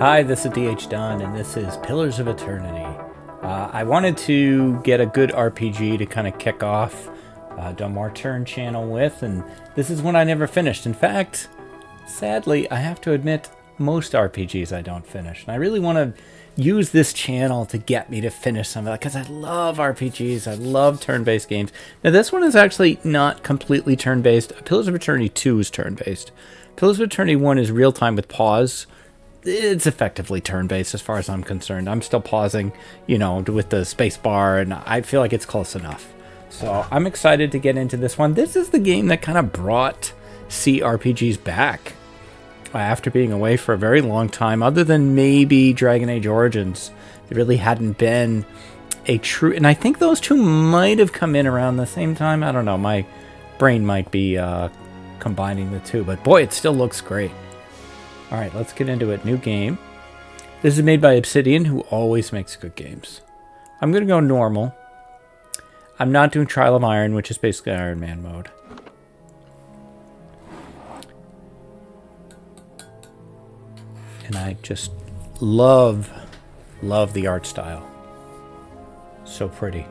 Hi, this is Dunn, and this is Pillars of Eternity. I wanted to get a good RPG to kind of kick off Dunn Turn channel with, and this is one I never finished. In fact, sadly, I have to admit, most RPGs I don't finish. And I really want to use this channel to get me to finish some of that, because I love RPGs, I love turn-based games. Now, this one is actually not completely turn-based. Pillars of Eternity 2 is turn-based. Pillars of Eternity 1 is real-time with pause. It's effectively turn-based as far as I'm concerned. I'm still pausing, with the space bar, and I feel like it's close enough. So I'm excited to get into this one. This is the game that kind of brought CRPGs back after being away for a very long time. Other than maybe Dragon Age Origins, there really hadn't been a true... And I think those two might have come in around the same time. I don't know. My brain might be combining the two. But boy, it still looks great. All right, let's get into it. New game. This is made by Obsidian, who always makes good games. I'm going to go normal. I'm not doing Trial of Iron, which is basically Iron Man mode. And I just love the art style. So pretty.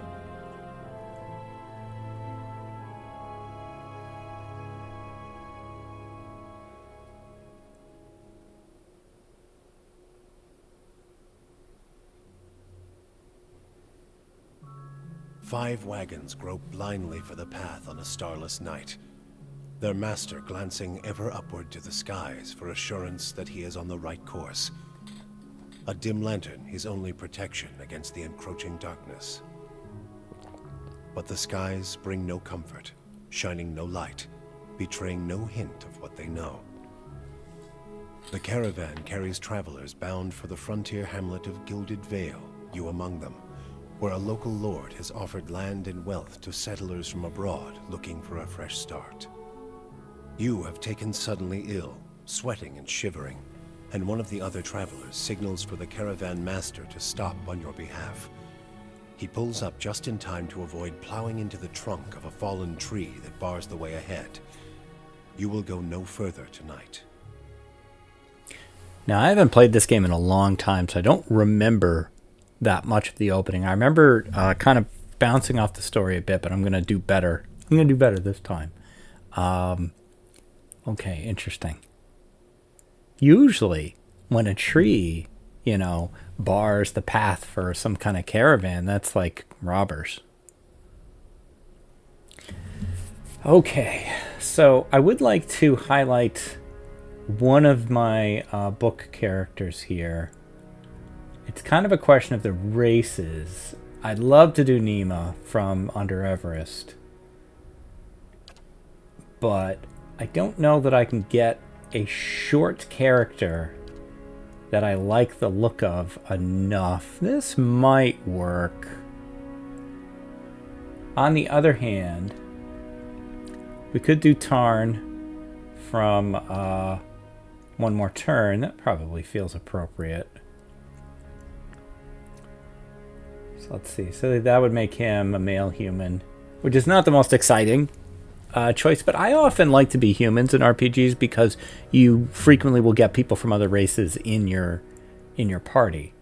Five wagons grope blindly for the path on a starless night, their master glancing ever upward to the skies for assurance that he is on the right course. A dim lantern his only protection against the encroaching darkness. But the skies bring no comfort, shining no light, betraying no hint of what they know. The caravan carries travelers bound for the frontier hamlet of Gilded Vale, you among them, where a local lord has offered land and wealth to settlers from abroad looking for a fresh start. You have taken suddenly ill, sweating and shivering, and one of the other travelers signals for the caravan master to stop on your behalf. He pulls up just in time to avoid plowing into the trunk of a fallen tree that bars the way ahead. You will go no further tonight. Now, I haven't played this game in a long time, so I don't remember that much of the opening. I remember kind of bouncing off the story a bit, but I'm going to do better. I'm going to do better this time. Okay, interesting. Usually, when a tree, bars the path for some kind of caravan, that's like robbers. Okay, so I would like to highlight one of my book characters here. It's kind of a question of the races. I'd love to do Nima from Under Everest, but I don't know that I can get a short character that I like the look of enough. This might work. On the other hand, we could do Tarn from One More Turn. That probably feels appropriate. So let's see. So that would make him a male human, which is not the most exciting choice, but I often like to be humans in RPGs because you frequently will get people from other races in your party.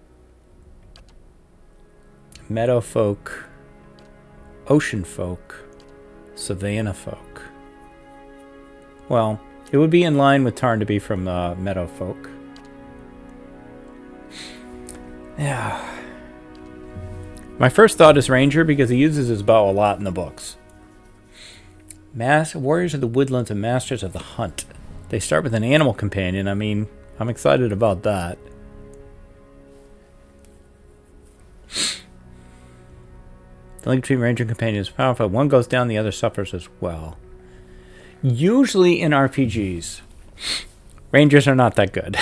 Meadow folk, ocean folk, savanna folk. Well, it would be in line with Tarn to be from meadow folk. Yeah. My first thought is Ranger because he uses his bow a lot in the books. Warriors of the woodlands and masters of the hunt. They start with an animal companion. I mean, I'm excited about that. The link between Ranger and companion is powerful. One goes down, the other suffers as well. Usually in RPGs, Rangers are not that good.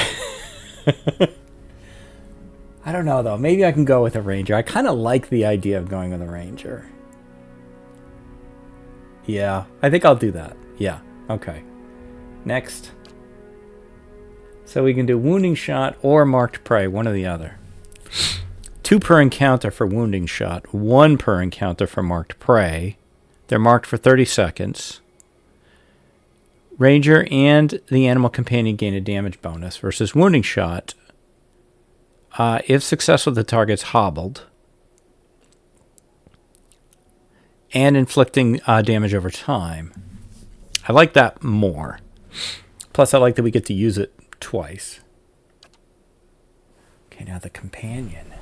I don't know, though. Maybe I can go with a Ranger. I kind of like the idea of going with a Ranger. Yeah, I think I'll do that. Yeah, okay. Next. So we can do Wounding Shot or Marked Prey, one or the other. 2 per encounter for Wounding Shot, 1 per encounter for Marked Prey. They're marked for 30 seconds. Ranger and the animal companion gain a damage bonus versus Wounding Shot. If successful, the target's hobbled. And inflicting damage over time. I like that more. Plus, I like that we get to use it twice. Okay, now the companion.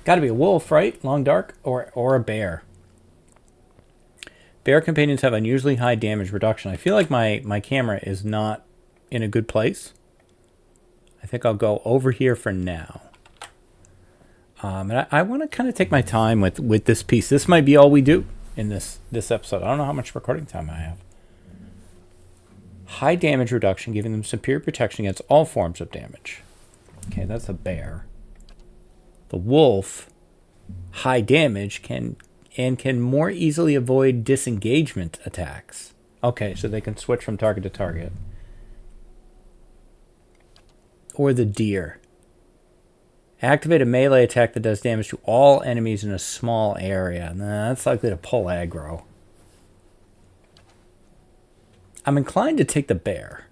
Got to be a wolf, right? Long dark or a bear. Bear companions have unusually high damage reduction. I feel like my camera is not in a good place. I think I'll go over here for now. And I want to kind of take my time with this piece. This might be all we do in this episode. I don't know how much recording time I have. High damage reduction, giving them superior protection against all forms of damage. Okay, that's a bear. The wolf, high damage, can more easily avoid disengagement attacks. Okay, so they can switch from target to target. Or the deer. Activate a melee attack that does damage to all enemies in a small area. Nah, that's likely to pull aggro. I'm inclined to take the bear.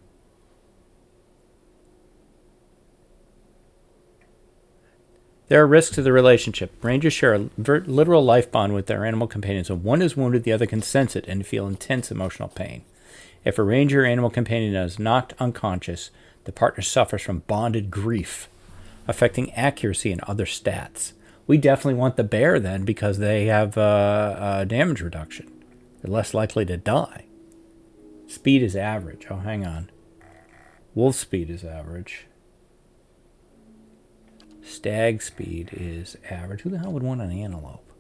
There are risks to the relationship. Rangers share a literal life bond with their animal companions. When one is wounded, the other can sense it and feel intense emotional pain. If a ranger or animal companion is knocked unconscious, the partner suffers from bonded grief, affecting accuracy and other stats. We definitely want the bear then because they have damage reduction. They're less likely to die. Speed is average. Oh, hang on. Wolf speed is average. Stag speed is average. Who the hell would want an antelope?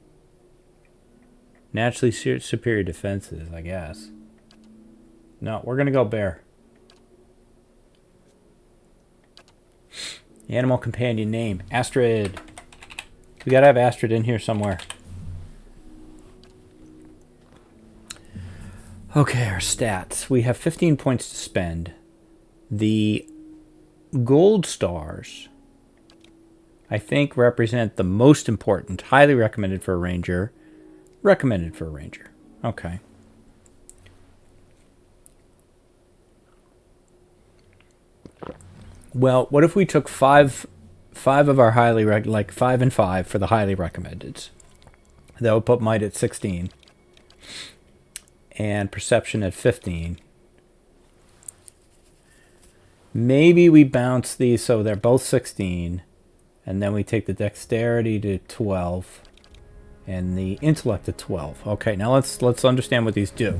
Naturally superior defenses, I guess. No, we're going to go bear. Animal companion name. Astrid. We got to have Astrid in here somewhere. Okay, our stats. We have 15 points to spend. The gold stars, I think, represent the most important. Highly recommended for a ranger. Recommended for a ranger. Okay. Well, what if we took five of our highly like 5 and 5 for the highly recommendeds? That would put might at 16 and perception at 15. Maybe we bounce these so they're both 16, and then we take the dexterity to 12 and the intellect to 12. Okay, now let's understand what these do.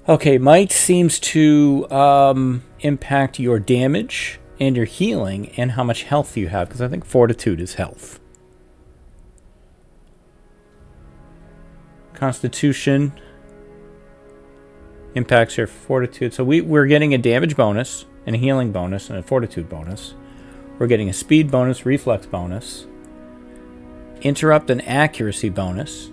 Okay, might seems to impact your damage and your healing and how much health you have, because I think fortitude is health. Constitution impacts your fortitude. So we're getting a damage bonus and a healing bonus and a fortitude bonus. We're getting a speed bonus, reflex bonus, interrupt and accuracy bonus,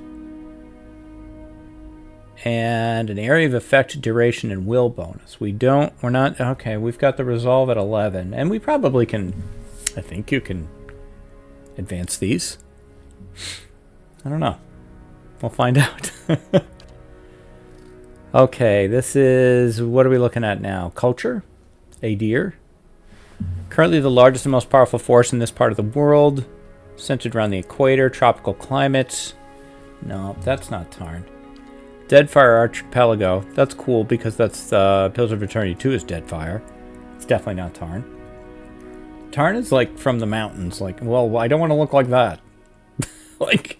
and an area of effect, duration, and will bonus. We're not, okay, we've got the resolve at 11, and we probably can, I think you can advance these. I don't know. We'll find out. Okay, this is, what are we looking at now? Culture? A deer? Currently the largest and most powerful force in this part of the world, centered around the equator, tropical climates. No, that's not Tarn. Deadfire Archipelago. That's cool because that's Pillars of Eternity 2 is Deadfire. It's definitely not Tarn. Tarn is like from the mountains. Like, well, I don't want to look like that. Like,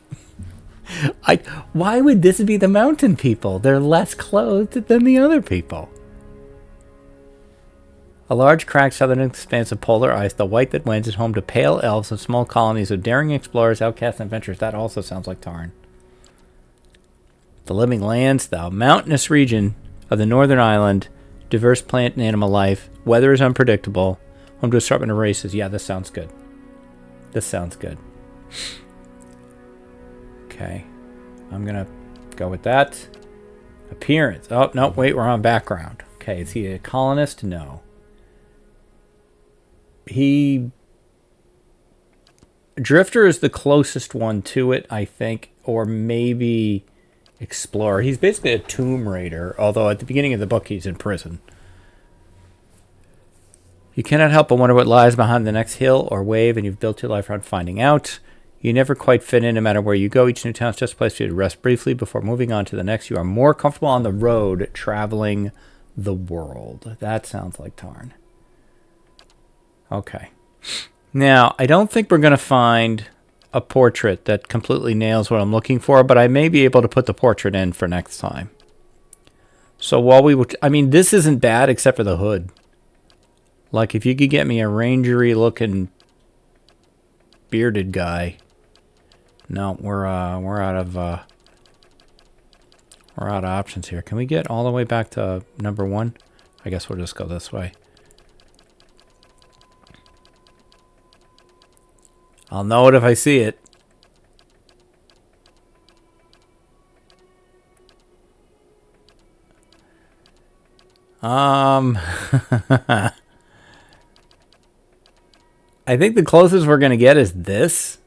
why would this be the mountain people? They're less clothed than the other people. A large, cracked southern expanse of polar ice, the white that wins, is home to pale elves and small colonies of daring explorers, outcasts, and adventurers. That also sounds like Tarn. The living lands, the mountainous region of the northern island, diverse plant and animal life, weather is unpredictable, home to assortment of races. Yeah, this sounds good. This sounds good. Okay, I'm gonna go with that. Appearance. Oh, no, wait, we're on background. Okay, is he a colonist? No. Drifter is the closest one to it, I think, or maybe explorer. He's basically a tomb raider, although at the beginning of the book he's in prison. You cannot help but wonder what lies behind the next hill or wave, and you've built your life around finding out. You never quite fit in no matter where you go. Each new town is just a place for you to rest briefly before moving on to the next. You are more comfortable on the road traveling the world. That sounds like Tarn. Okay. Now, I don't think we're going to find a portrait that completely nails what I'm looking for, but I may be able to put the portrait in for next time. So while we were... I mean, this isn't bad except for the hood. Like, if you could get me a rangery-looking bearded guy. No, we're out of options here. Can we get all the way back to number 1? I guess we'll just go this way. I'll know it if I see it. I think the closest we're going to get is this.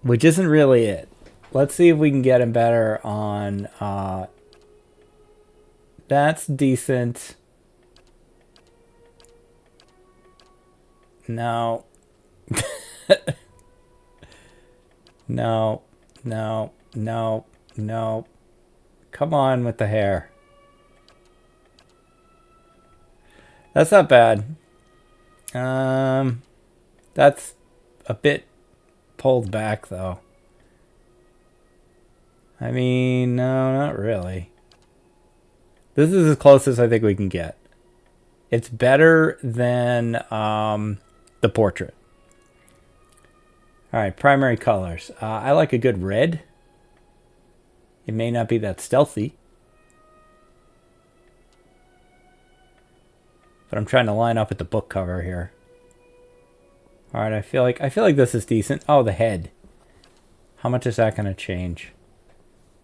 Which isn't really it. Let's see if we can get him better on... that's decent. No. No. No. No. No. Come on with the hair. That's not bad. That's a bit pulled back, though. I mean, no, not really. This is as close as I think we can get. It's better than the portrait. All right, primary colors. I like a good red. It may not be that stealthy, but I'm trying to line up with the book cover here. All right, I feel like this is decent. Oh, the head. How much is that going to change?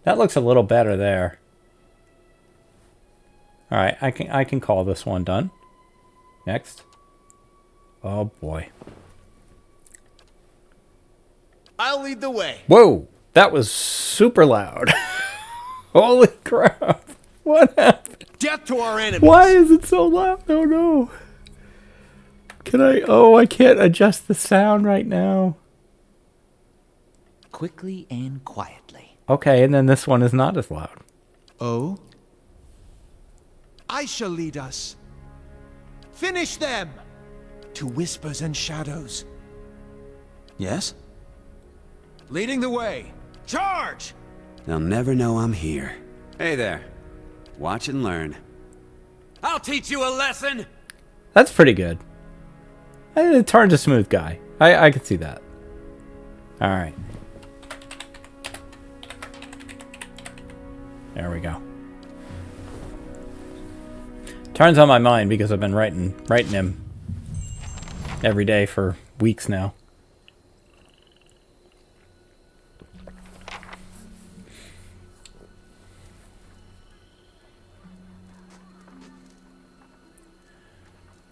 That looks a little better there. All right, I can call this one done. Next. Oh boy. I'll lead the way. Whoa, that was super loud. Holy crap. What happened? Death to our enemies. Why is it so loud? Oh no. Can I... Oh, I can't adjust the sound right now. Quickly and quietly. Okay, and then this one is not as loud. Oh? I shall lead us. Finish them! To whispers and shadows. Yes? Leading the way. Charge! They'll never know I'm here. Hey there. Watch and learn. I'll teach you a lesson! That's pretty good. Tarn's a smooth guy. I can see that. All right. There we go. Tarn's on my mind because I've been writing him every day for weeks now.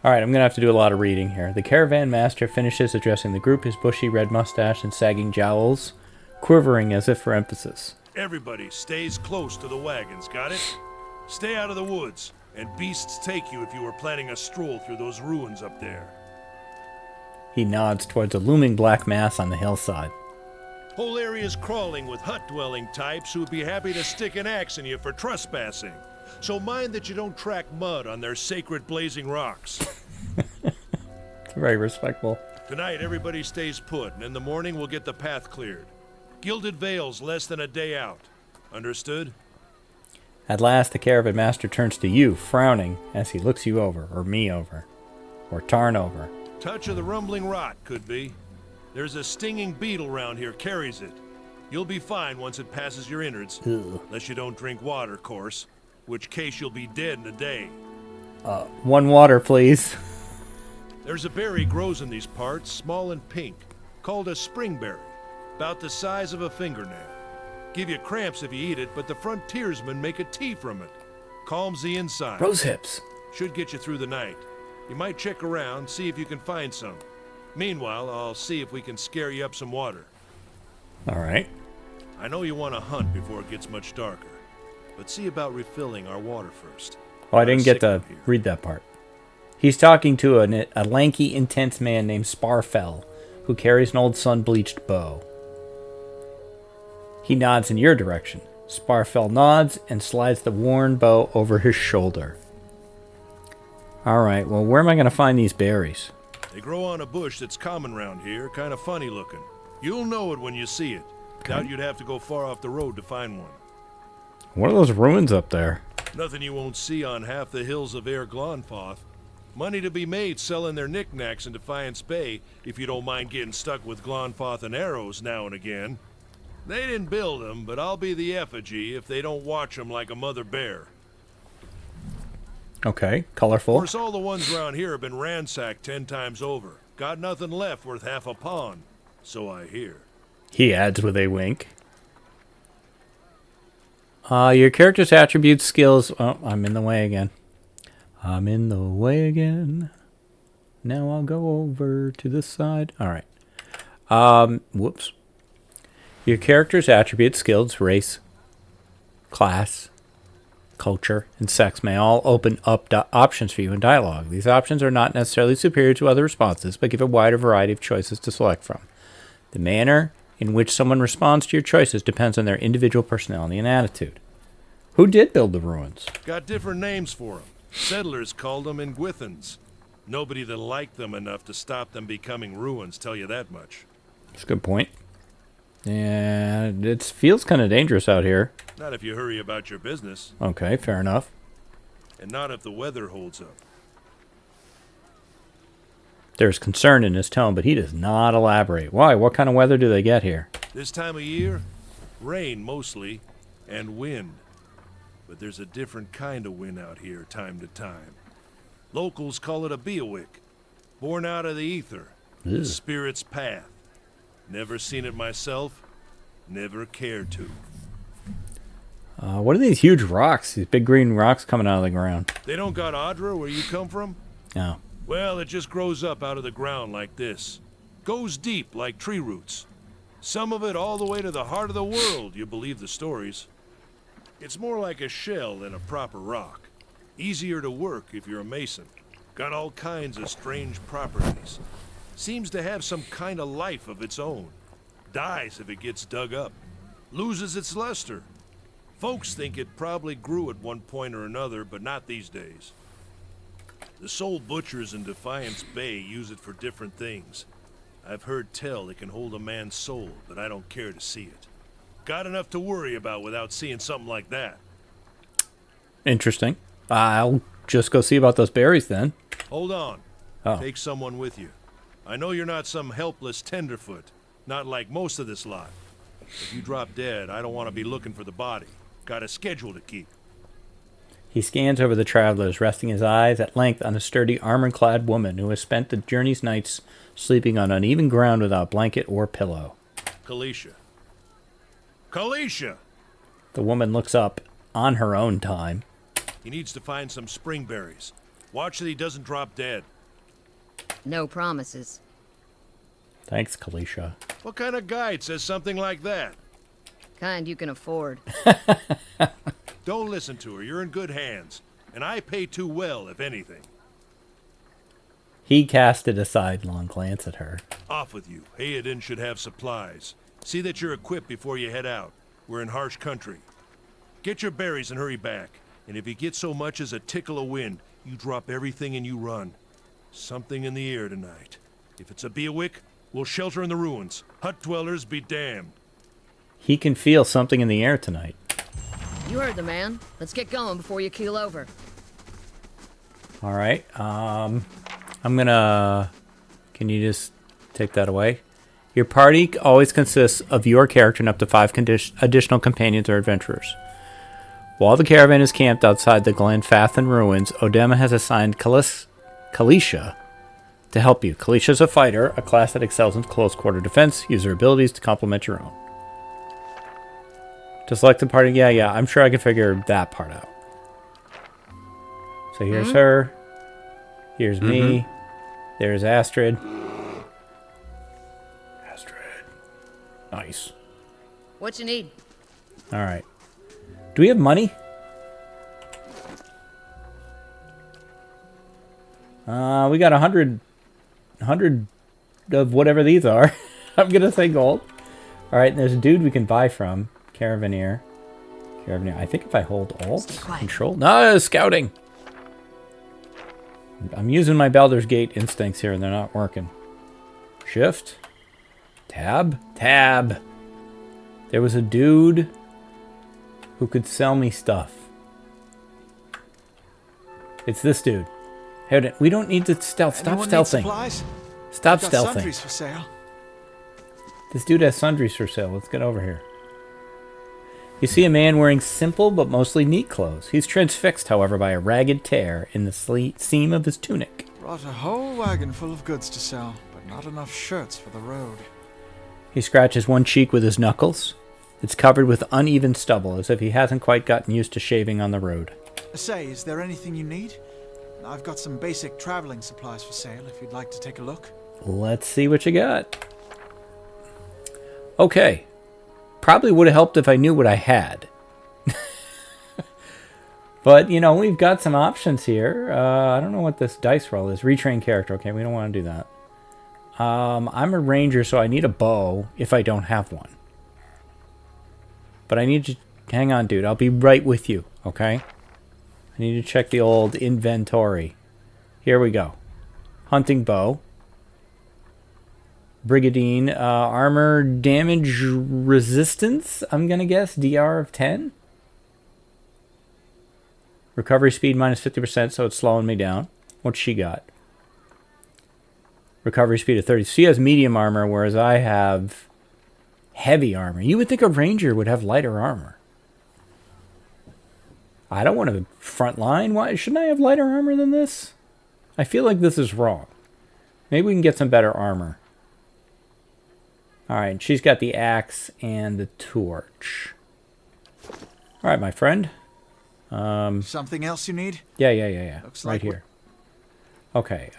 All right, I'm going to have to do a lot of reading here. The caravan master finishes addressing the group, his bushy red mustache and sagging jowls quivering as if for emphasis. Everybody stays close to the wagons, got it? Stay out of the woods, and beasts take you if you were planning a stroll through those ruins up there. He nods towards a looming black mass on the hillside. Whole area's crawling with hut-dwelling types who'd be happy to stick an axe in you for trespassing. So mind that you don't track mud on their sacred blazing rocks. Very respectful. Tonight, everybody stays put, and in the morning we'll get the path cleared. Gilded Vale's less than a day out. Understood? At last, the caravan master turns to you, frowning, as he looks you over, or me over, or Tarn over. Touch of the rumbling rot, could be. There's a stinging beetle around here, carries it. You'll be fine once it passes your innards. Ugh. Unless you don't drink water, course. Which case you'll be dead in a day. One water, please. There's a berry grows in these parts, small and pink, called a springberry, about the size of a fingernail. Give you cramps if you eat it, but the frontiersmen make a tea from it. Calms the inside. Rose hips. Should get you through the night. You might check around, see if you can find some. Meanwhile, I'll see if we can scare you up some water. All right. I know you want to hunt before it gets much darker, but see about refilling our water first. Oh, I didn't get to read that part. He's talking to a lanky, intense man named Sparfell, who carries an old sun-bleached bow. He nods in your direction. Sparfell nods and slides the worn bow over his shoulder. Alright, well, where am I going to find these berries? They grow on a bush that's common round here, kind of funny looking. You'll know it when you see it. Okay. Doubt you'd have to go far off the road to find one. What are those ruins up there? Nothing you won't see on half the hills of Air Glonfoth. Money to be made selling their knickknacks in Defiance Bay, if you don't mind getting stuck with Glonfoth and arrows now and again. They didn't build them, but I'll be the effigy if they don't watch them like a mother bear. Okay, Of colorful. course, all the ones around here have been ransacked 10 times over. Got nothing left worth half a pawn, so I hear. He adds with a wink. Your character's attributes, skills... Oh, I'm in the way again. I'm in the way again. Now I'll go over to this side. Alright. Whoops. Your character's attributes, skills, race, class, culture, and sex may all open up options for you in dialogue. These options are not necessarily superior to other responses, but give a wider variety of choices to select from. The manner in which someone responds to your choices depends on their individual personality and attitude. Who did build the ruins? Got different names for them. Settlers called them Ingwithans. Nobody that liked them enough to stop them becoming ruins, tell you that much. That's a good point. Yeah, it feels kind of dangerous out here. Not if you hurry about your business, Okay, fair enough. and not if the weather holds up. There's concern in his tone, but he does not elaborate. Why? What kind of weather do they get here? This time of year, rain mostly, and wind. But there's a different kind of wind out here time to time. Locals call it a beawick, born out of the ether, the Ugh. spirit's path. Never seen it myself, never cared to. What are these huge rocks? These big green rocks coming out of the ground? They don't got Adra where you come from? No. Well, it just grows up out of the ground like this. Goes deep like tree roots. Some of it all the way to the heart of the world, you believe the stories. It's more like a shell than a proper rock. Easier to work if you're a mason. Got all kinds of strange properties. Seems to have some kind of life of its own. Dies if it gets dug up. Loses its luster. Folks think it probably grew at one point or another, but not these days. The soul butchers in Defiance Bay use it for different things. I've heard tell it can hold a man's soul, but I don't care to see it. Got enough to worry about without seeing something like that. Interesting. I'll just go see about those berries then. Hold on. Oh. Take someone with you. I know you're not some helpless tenderfoot, not like most of this lot. If you drop dead, I don't want to be looking for the body. Got a schedule to keep. He scans over the travelers, resting his eyes at length on a sturdy, armor-clad woman who has spent the journey's nights sleeping on uneven ground without blanket or pillow. Kalisha. Kalisha! The woman looks up on her own time. He needs to find some springberries. Watch that he doesn't drop dead. No promises. Thanks, Kalisha. What kind of guide says something like that? Kind you can afford. Don't listen to her. You're in good hands. And I pay too well, if anything. He casted a sidelong glance at her. Off with you. Hayden should have supplies. See that you're equipped before you head out. We're in harsh country. Get your berries and hurry back. And if you get so much as a tickle of wind, you drop everything and you run. Something in the air tonight. If it's a beawick, we'll shelter in the ruins. Hut dwellers be damned. He can feel something in the air tonight. You heard the man. Let's get going before you keel over. All right. I'm gonna... Can you just take that away? Your party always consists of your character and up to 5 additional companions or adventurers. While the caravan is camped outside the Glenfathan ruins, Odema has assigned Kalisha to help you. Kalisha is a fighter, a class that excels in close quarter defense. Use her abilities to complement your own. To select the party, yeah, I'm sure I can figure that part out. So here's her. Here's me. There's Astrid. Nice. What you need? All right. Do we have money? We got 100 of whatever these are. I'm gonna say gold. All right, and there's a dude we can buy from. Caravaneer. I think if I hold Alt Control. No, scouting. I'm using my Baldur's Gate instincts here, and they're not working. Shift. Tab. Tab. There was a dude who could sell me stuff. It's this dude. Hey, we don't need to stealth. Stop stealthing. Stop stealthing. Sundries for sale. This dude has sundries for sale. Let's get over here. You see a man wearing simple but mostly neat clothes. He's transfixed, however, by a ragged tear in the seam of his tunic. Brought a whole wagon full of goods to sell, but not enough shirts for the road. He scratches one cheek with his knuckles. It's covered with uneven stubble, as if he hasn't quite gotten used to shaving on the road. Say, is there anything you need? I've got some basic traveling supplies for sale if you'd like to take a look. Let's see what you got. Okay. Probably would have helped if I knew what I had. But, you know, we've got some options here. I don't know what this dice roll is. Retrain character. Okay, we don't want to do that. I'm a ranger, so I need a bow if I don't have one. But I need to... Hang on, dude. I'll be right with you, okay? I need to check the old inventory. Here we go. Hunting bow. Brigadine. Armor damage resistance, I'm going to guess. DR of 10. Recovery speed minus 50%, so it's slowing me down. What's she got? Recovery speed of 30. She has medium armor, whereas I have heavy armor. You would think a ranger would have lighter armor. I don't want to front line. Why shouldn't I have lighter armor than this? I feel like this is wrong. Maybe we can get some better armor. Alright, she's got the axe and the torch. Alright, my friend. Something else you need? Yeah. Looks right like here. Okay,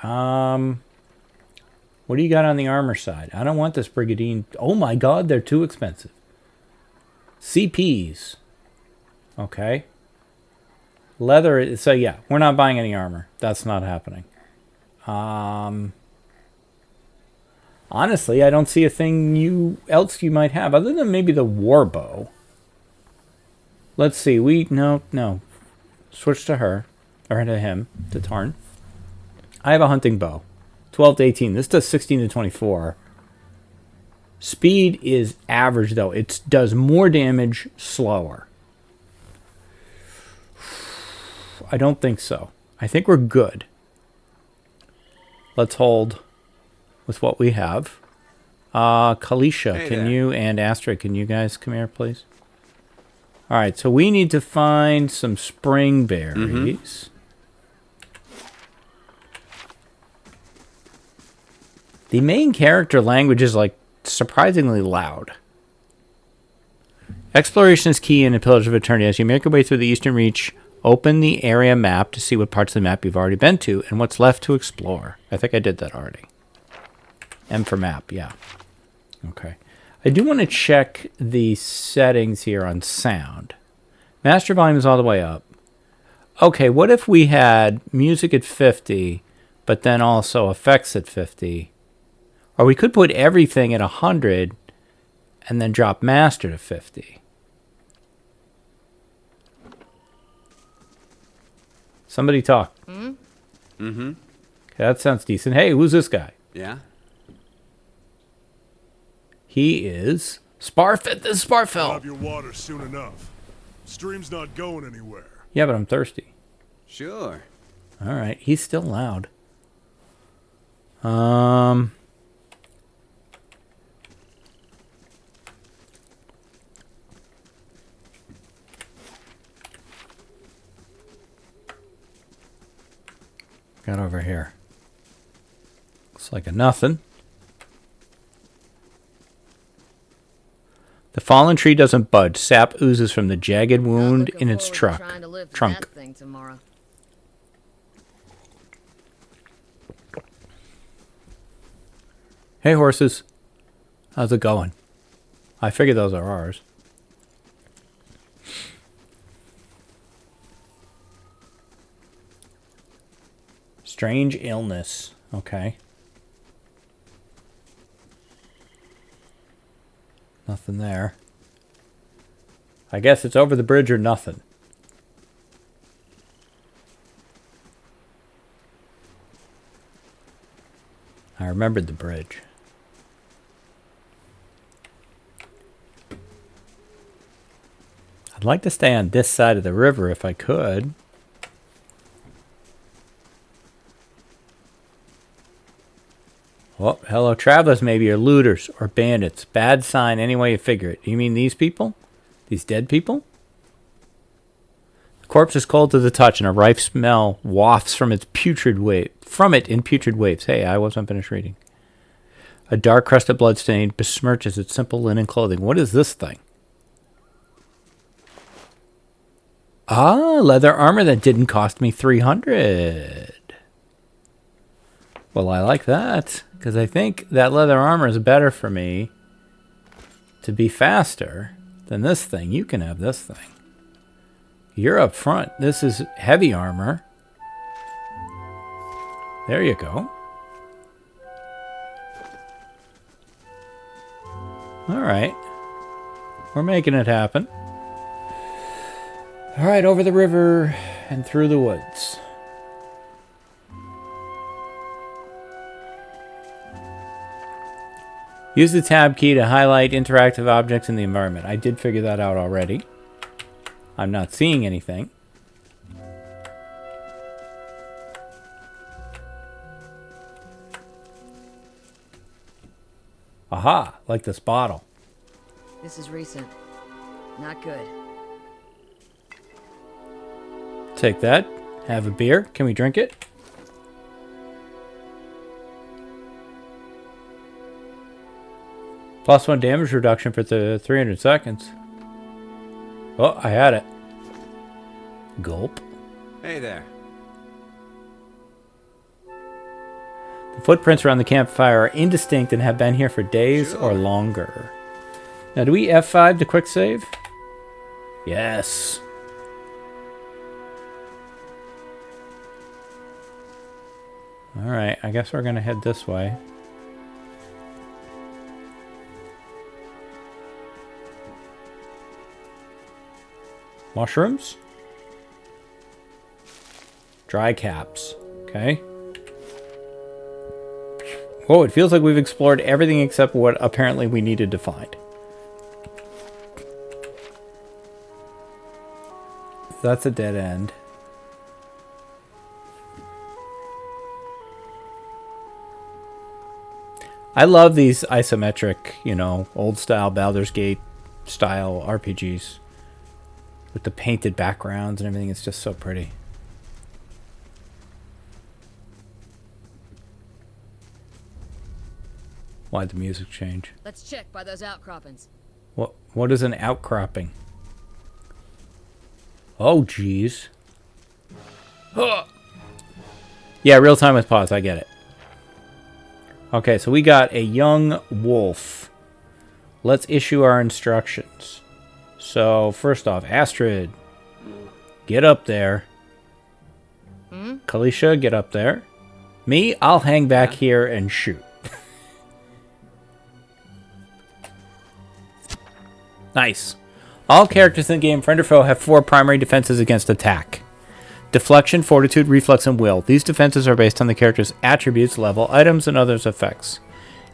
what do you got on the armor side? I don't want this Brigadine. Oh my god, they're too expensive. CPs. Okay. Leather, so yeah, we're not buying any armor. That's not happening. Honestly, I don't see a thing else you might have, other than maybe the war bow. Let's see, no. Switch to her, or to him, to Tarn. I have a hunting bow. 12 to 18. This does 16 to 24. Speed is average, though. It does more damage slower. I don't think so. I think we're good. Let's hold with what we have. Kalisha, Hey can there. you, and Astrid, can you guys come here, please? All right, so we need to find some spring berries. The main character language is, like, surprisingly loud. Exploration is key in the Pillars of Eternity. As you make your way through the Eastern Reach, open the area map to see what parts of the map you've already been to and what's left to explore. I think I did that already. M for map, yeah. Okay. I do want to check the settings here on sound. Master volume is all the way up. Okay, what if we had music at 50, but then also effects at 50? Or we could put everything at 100 and then drop master to 50. Somebody talk. Okay, that sounds decent. Hey, who's this guy? Yeah? He is Sparfit. This is Sparfell. Have your water soon enough. Stream's not going anywhere. Yeah, but I'm thirsty. Sure. All right, he's still loud. Got over here. Looks like a nothing. The fallen tree doesn't budge. Sap oozes from the jagged wound in its trunk. Thing tomorrow. Hey, horses. How's it going? I figured those are ours. Strange illness. Okay. Nothing there. I guess it's over the bridge or nothing. I remembered the bridge. I'd like to stay on this side of the river if I could. Oh, hello travelers maybe, or looters, or bandits. Bad sign any way you figure it. You mean these people? These dead people? The corpse is cold to the touch, and a rife smell wafts from its putrid wave. From it in putrid waves. Hey, I wasn't finished reading. A dark crust of bloodstain besmirches its simple linen clothing. What is this thing? Ah, leather armor that didn't cost me 300. Well, I like that, because I think that leather armor is better for me to be faster than this thing. You can have this thing. You're up front. This is heavy armor. There you go. All right. We're making it happen. All right, over the river and through the woods. Use the tab key to highlight interactive objects in the environment. I did figure that out already. I'm not seeing anything. Aha, like this bottle. This is recent. Not good. Take that. Have a beer. Can we drink it? +1 damage reduction for the 300 seconds. Oh, I had it. Gulp. Hey there. The footprints around the campfire are indistinct and have been here for days or longer. Now, do we F5 to quick save? Yes. Alright, I guess we're going to head this way. Mushrooms? Dry caps. Okay. Whoa, it feels like we've explored everything except what apparently we needed to find. That's a dead end. I love these isometric, you know, old style Baldur's Gate style RPGs. With the painted backgrounds and everything, it's just so pretty. Why'd the music change? Let's check by those outcroppings. What is an outcropping? Oh, jeez. Yeah, real time with pause. I get it. Okay, so we got a young wolf. Let's issue our instructions. So, first off, Astrid, get up there. Kalisha, get up there. Me, I'll hang back here and shoot. Nice. All characters in the game, friend or foe, have 4 primary defenses against attack. Deflection, Fortitude, Reflex, and Will. These defenses are based on the character's attributes, level, items, and others' effects.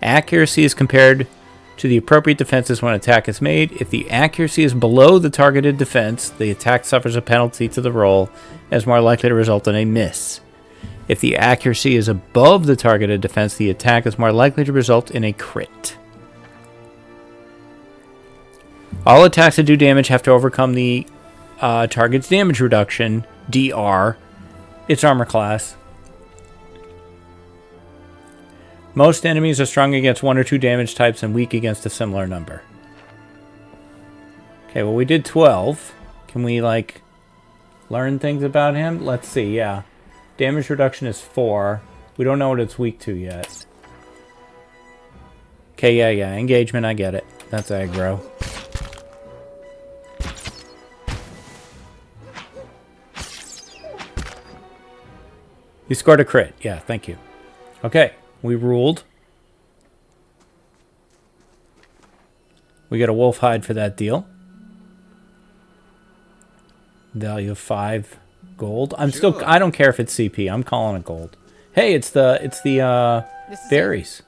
Accuracy is compared to the appropriate defenses when attack is made. If the accuracy is below the targeted defense, the attack suffers a penalty to the roll and is more likely to result in a miss. If the accuracy is above the targeted defense, the attack is more likely to result in a crit. All attacks that do damage have to overcome the target's damage reduction, DR, its armor class. Most enemies are strong against 1 or 2 damage types and weak against a similar number. Okay, well we did 12. Can we, like, learn things about him? Let's see, yeah. Damage reduction is 4. We don't know what it's weak to yet. Okay, yeah. Engagement, I get it. That's aggro. You scored a crit. Yeah, thank you. Okay, we ruled. We got a wolf hide for that deal. Value of 5 gold. I don't care if it's CP. I'm calling it gold. Hey, it's the berries.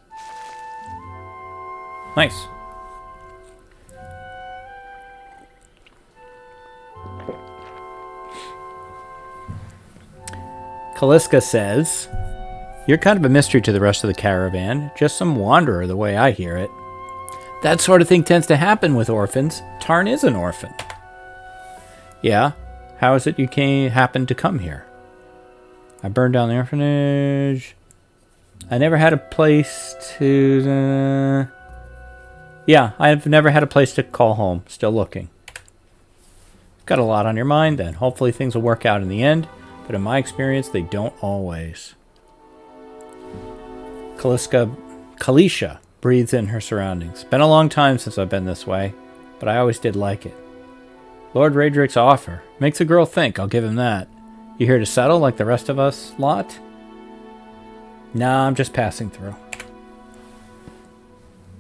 Nice. Kaliska says, "You're kind of a mystery to the rest of the caravan. Just some wanderer, the way I hear it." That sort of thing tends to happen with orphans. Tarn is an orphan. Yeah? How is it you happened to come here? I burned down the orphanage. I never had a place to... Yeah, I've never had a place to call home. Still looking. Got a lot on your mind, then. Hopefully things will work out in the end. But in my experience, they don't always. Kalisha breathes in her surroundings. Been a long time since I've been this way, but I always did like it. Lord Raedric's offer makes a girl think, I'll give him that. You here to settle like the rest of us lot? Nah, I'm just passing through.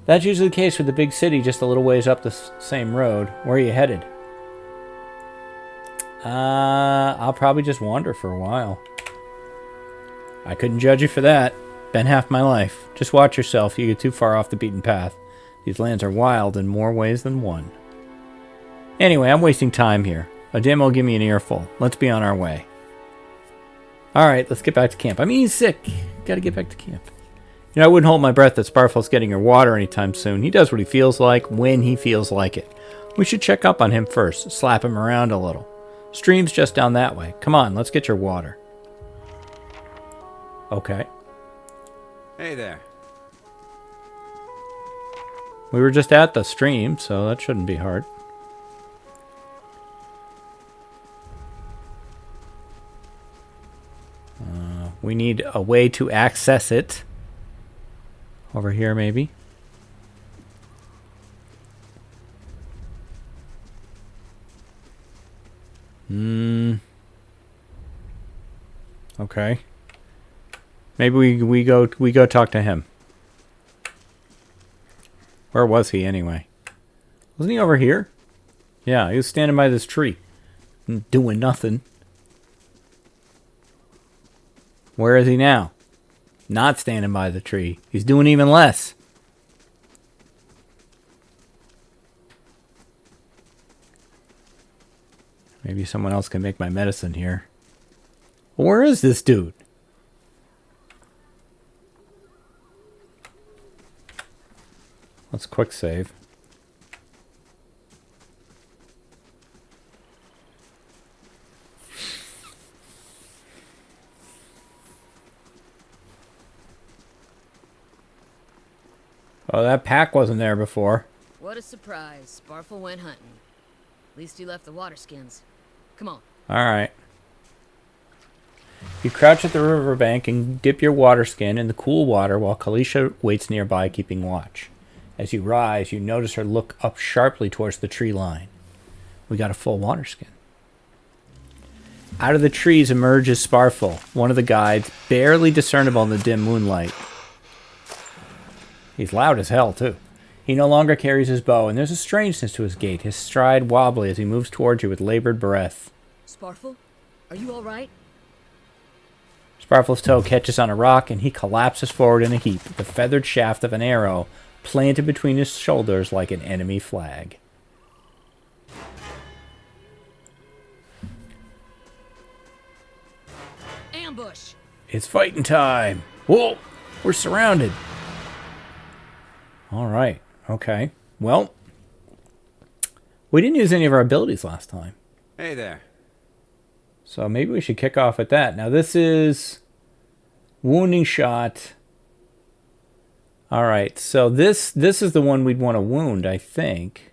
That's usually the case with the big city just a little ways up the same road. Where are you headed? I'll probably just wander for a while. I couldn't judge you for that. Been half my life. Just watch yourself. You get too far off the beaten path. These lands are wild in more ways than one. Anyway, I'm wasting time here. A dim will give me an earful. Let's be on our way. Alright, let's get back to camp. I mean, he's sick. Gotta get back to camp. You know, I wouldn't hold my breath that Sparfle's getting her water anytime soon. He does what he feels like, when he feels like it. We should check up on him first. Slap him around a little. Stream's just down that way. Come on, let's get your water. Okay. Hey there. We were just at the stream, so that shouldn't be hard. We need a way to access it. Over here, maybe. Okay. Maybe we go talk to him. Where was he anyway? Wasn't he over here? Yeah, he was standing by this tree, doing nothing. Where is he now? Not standing by the tree. He's doing even less. Maybe someone else can make my medicine here. Where is this dude? Let's quick save. Oh, that pack wasn't there before. What a surprise. Sparfle went hunting. At least he left the water skins. Come on. Alright. You crouch at the riverbank and dip your water skin in the cool water while Kalisha waits nearby keeping watch. As you rise, you notice her look up sharply towards the tree line. We got a full water skin. Out of the trees emerges Sparfle, one of the guides, barely discernible in the dim moonlight. He's loud as hell, too. He no longer carries his bow, and there's a strangeness to his gait, his stride wobbly as he moves towards you with labored breath. Sparfle? Are you all right? Sparfle's toe catches on a rock, and he collapses forward in a heap, the feathered shaft of an arrow planted between his shoulders like an enemy flag. Ambush! It's fighting time! Whoa! We're surrounded! Alright, okay. Well, we didn't use any of our abilities last time. Hey there. So maybe we should kick off with that. Now this is wounding shot. Alright, so this is the one we'd want to wound, I think.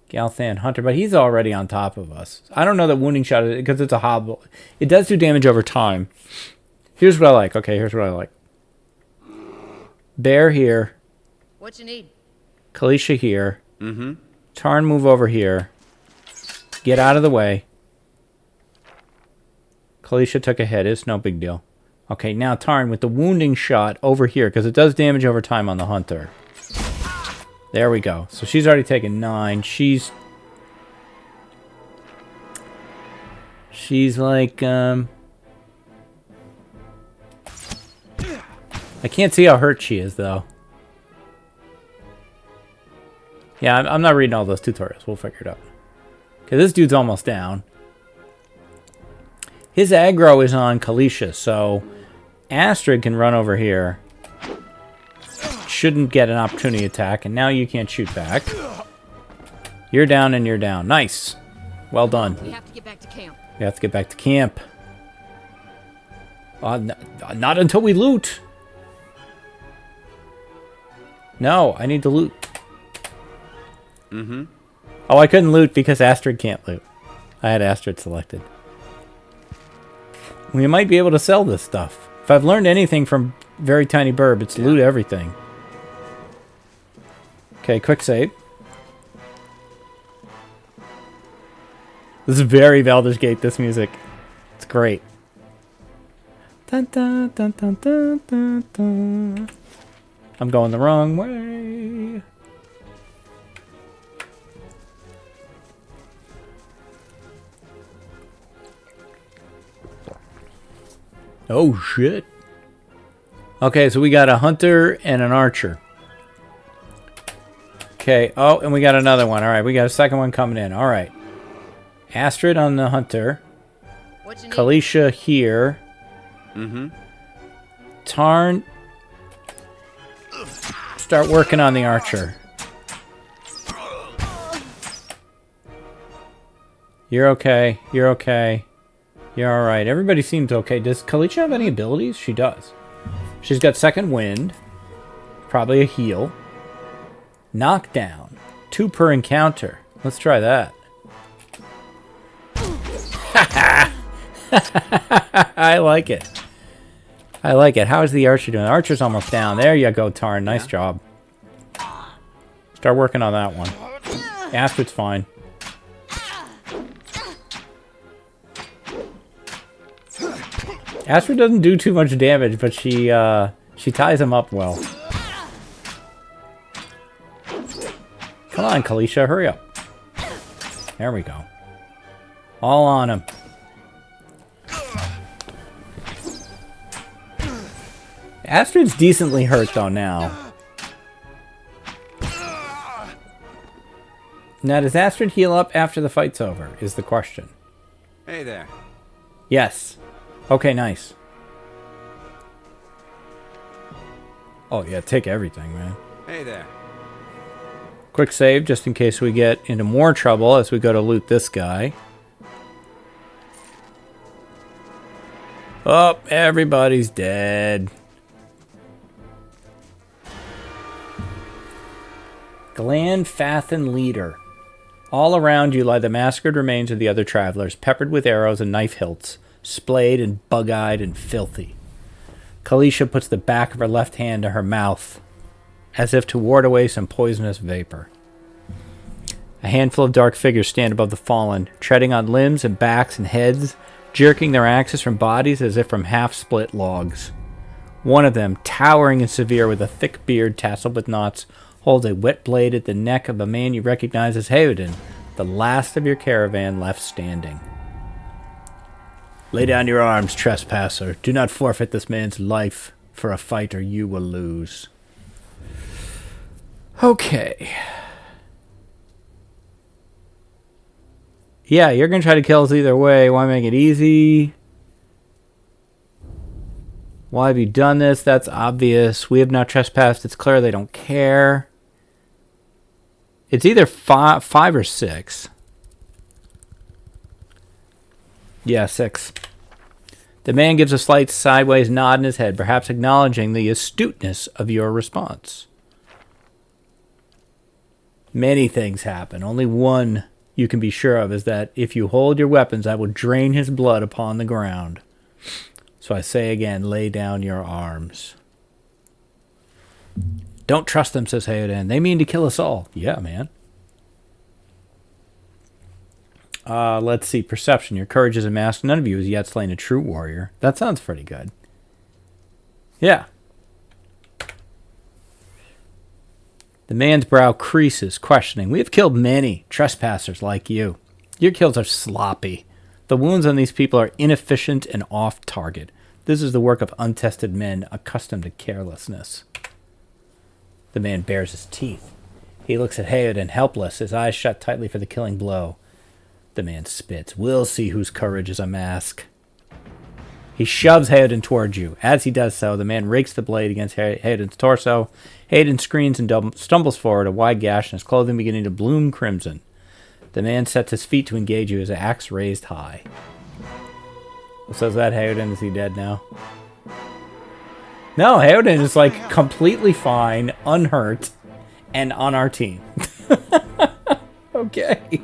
Galthan Hunter, but he's already on top of us. I don't know that wounding shot, because it's a hobble. It does do damage over time. Here's what I like. Okay, here's what I like. Bear here. What you need? Kalisha here. Mm-hmm. Tarn, move over here. Get out of the way. Kalisha took a hit. It's no big deal. Okay, now Tarn with the wounding shot over here, because it does damage over time on the hunter. There we go. So she's already taken 9. She's like, I can't see how hurt she is, though. Yeah, I'm not reading all those tutorials. We'll figure it out. Okay, this dude's almost down. His aggro is on Kalisha, so Astrid can run over here. Shouldn't get an opportunity attack, and now you can't shoot back. You're down and you're down. Nice. Well done. We have to get back to camp. We have to get back to camp. Not until we loot. No, I need to loot. Mm-hmm. Oh, I couldn't loot because Astrid can't loot. I had Astrid selected. We might be able to sell this stuff. If I've learned anything from Very Tiny Burb, it's loot everything. Okay, quick save. This is very Baldur's Gate, this music. It's great. Dun, dun, dun, dun, dun, dun, dun. I'm going the wrong way. Oh, shit. Okay, so we got a hunter and an archer. Okay, oh, and we got another one. All right, we got a second one coming in. All right. Astrid on the hunter. Kalisha here. Mm-hmm. Tarn. Start working on the archer. You're okay. You're okay. You're alright. Everybody seems okay. Does Kalisha have any abilities? She does. She's got second wind. Probably a heal. Knockdown. 2 per encounter. Let's try that. I like it. I like it. How is the archer doing? The archer's almost down. There you go, Tarn. Nice job. Start working on that one. Astrid's fine. Astrid doesn't do too much damage, but she ties him up well. Come on, Kalisha, hurry up. There we go. All on him. Astrid's decently hurt, though, now. Now, does Astrid heal up after the fight's over, is the question. Hey there. Yes. Okay, nice. Oh, yeah, take everything, man. Hey there. Quick save, just in case we get into more trouble as we go to loot this guy. Oh, everybody's dead. Glanfathan Leader. All around you lie the massacred remains of the other travelers, peppered with arrows and knife hilts, splayed and bug-eyed and filthy. Kalisha puts the back of her left hand to her mouth, as if to ward away some poisonous vapor. A handful of dark figures stand above the fallen, treading on limbs and backs and heads, jerking their axes from bodies as if from half-split logs. One of them, towering and severe with a thick beard tasseled with knots, holds a wet blade at the neck of a man you recognize as Hayden, the last of your caravan left standing. Lay down your arms, trespasser. Do not forfeit this man's life for a fight or you will lose. Okay. Yeah, you're going to try to kill us either way. Why make it easy? Why have you done this? That's obvious. We have not trespassed. It's clear they don't care. It's either 5 or 6. Yeah, 6. The man gives a slight sideways nod in his head, perhaps acknowledging the astuteness of your response. Many things happen. Only one you can be sure of is that if you hold your weapons, I will drain his blood upon the ground. So I say again, lay down your arms. Don't trust them, says Hayden. They mean to kill us all. Yeah, man. Let's see. Perception. Your courage is amassed. None of you has yet slain a true warrior. That sounds pretty good. Yeah. The man's brow creases, questioning. We have killed many trespassers like you. Your kills are sloppy. The wounds on these people are inefficient and off target. This is the work of untested men accustomed to carelessness. The man bares his teeth. He looks at Hayden, helpless, his eyes shut tightly for the killing blow. The man spits. We'll see whose courage is a mask. He shoves Hayden towards you. As he does so, the man rakes the blade against Hayden's torso. Hayden screams and stumbles forward, a wide gash in his clothing beginning to bloom crimson. The man sets his feet to engage you, his axe raised high. So is that Hayden? Is he dead now? No, Hayden is like completely fine, unhurt, and on our team. Okay.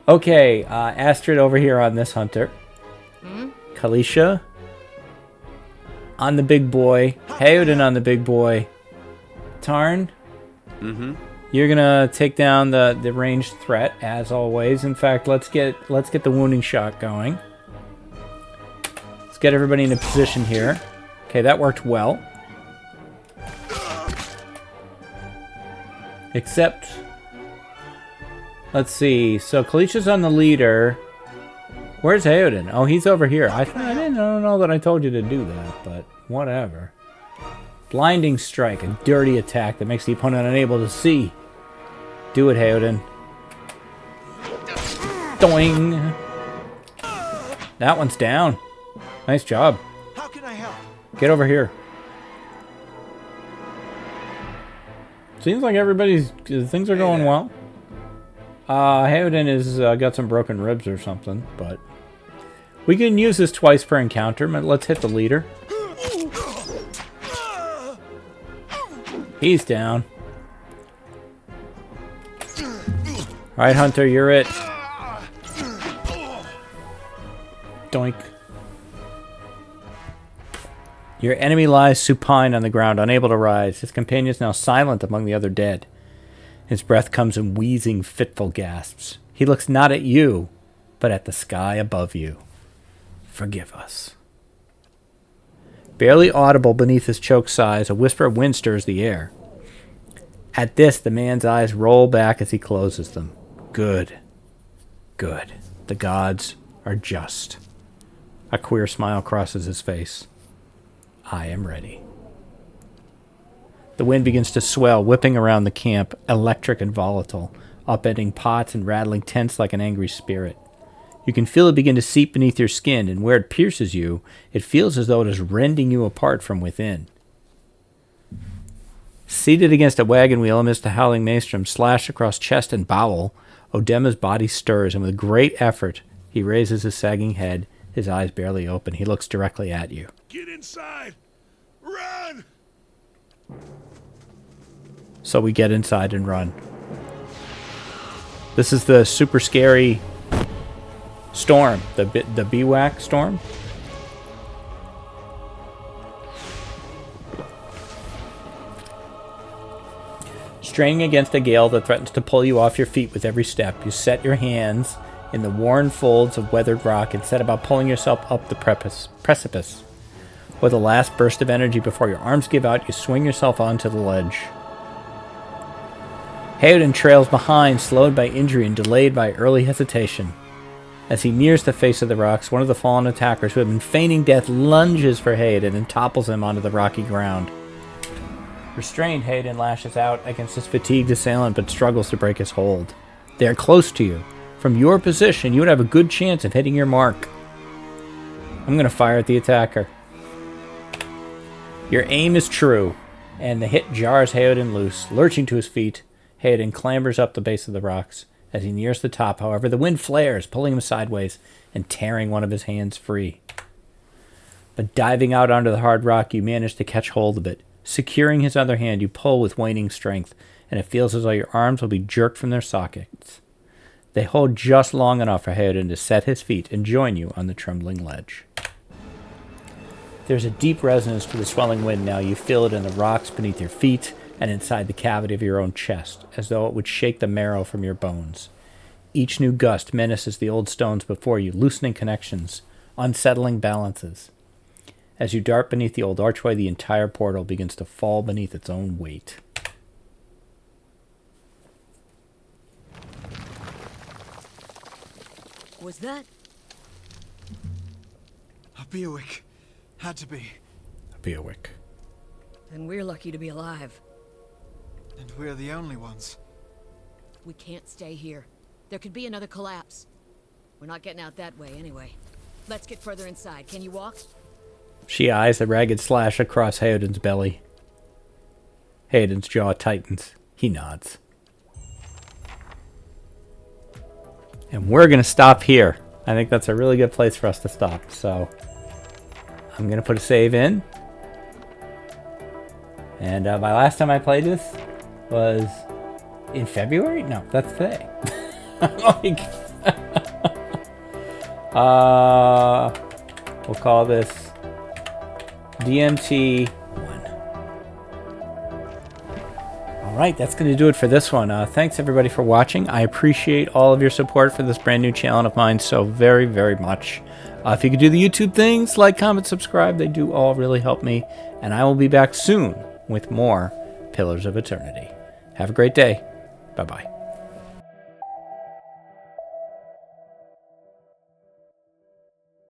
Okay, Astrid over here on this hunter. Kalisha on the big boy. Hayden on the big boy. Tarn. You're gonna take down the ranged threat as always. In fact, let's get the wounding shot going. Let's get everybody in a position here. Okay, that worked well. Except, let's see. So Kalisha's on the leader. Where's Hayden? Oh, he's over here. I don't know that I told you to do that, but whatever. Blinding strike, a dirty attack that makes the opponent unable to see. Do it, Hayden. Doing. That one's down. Nice job. How can I help? Get over here. Seems like things are going well. Hayden has got some broken ribs or something, but we can use this twice per encounter. But let's hit the leader. He's down. Alright, Hunter, you're it. Doink. Your enemy lies supine on the ground, unable to rise. His companion is now silent among the other dead. His breath comes in wheezing, fitful gasps. He looks not at you, but at the sky above you. Forgive us. Barely audible beneath his choked sighs, a whisper of wind stirs the air. At this, the man's eyes roll back as he closes them. Good. Good. The gods are just. A queer smile crosses his face. I am ready. The wind begins to swell, whipping around the camp, electric and volatile, upending pots and rattling tents like an angry spirit. You can feel it begin to seep beneath your skin, and where it pierces you, it feels as though it is rending you apart from within. Seated against a wagon wheel amidst the howling maelstrom slashed across chest and bowel, Odema's body stirs, and with great effort, he raises his sagging head, his eyes barely open. He looks directly at you. Get inside! Run! So we get inside and run. This is the super scary storm, the BWAC storm. Straining against a gale that threatens to pull you off your feet with every step, you set your hands in the worn folds of weathered rock and set about pulling yourself up the precipice. With a last burst of energy before your arms give out, you swing yourself onto the ledge. Hayden trails behind, slowed by injury and delayed by early hesitation. As he nears the face of the rocks, one of the fallen attackers who had been feigning death lunges for Hayden and topples him onto the rocky ground. Restrained, Hayden lashes out against his fatigued assailant but struggles to break his hold. They are close to you. From your position, you would have a good chance of hitting your mark. I'm going to fire at the attacker. Your aim is true, and the hit jars Hayden loose. Lurching to his feet, Hayden clambers up the base of the rocks. As he nears the top, however, the wind flares, pulling him sideways and tearing one of his hands free. But diving out onto the hard rock, you manage to catch hold of it. Securing his other hand, you pull with waning strength, and it feels as though your arms will be jerked from their sockets. They hold just long enough for Hayden to set his feet and join you on the trembling ledge. There's a deep resonance to the swelling wind now. You feel it in the rocks beneath your feet and inside the cavity of your own chest, as though it would shake the marrow from your bones. Each new gust menaces the old stones before you, loosening connections, unsettling balances. As you dart beneath the old archway, the entire portal begins to fall beneath its own weight. Was that? A Bewick. Had to be. Bewick. Then we're lucky to be alive. And we're the only ones. We can't stay here. There could be another collapse. We're not getting out that way anyway. Let's get further inside. Can you walk? She eyes a ragged slash across Hayden's belly. Hayden's jaw tightens. He nods. And we're going to stop here. I think that's a really good place for us to stop. So I'm going to put a save in. And my last time I played this was in February? No, that's today. Like, we'll call this DMT 1. Alright, that's going to do it for this one. Thanks everybody for watching. I appreciate all of your support for this brand new channel of mine so very, very much. If you could do the YouTube things, like, comment, subscribe, they do all really help me. And I will be back soon with more Pillars of Eternity. Have a great day. Bye-bye.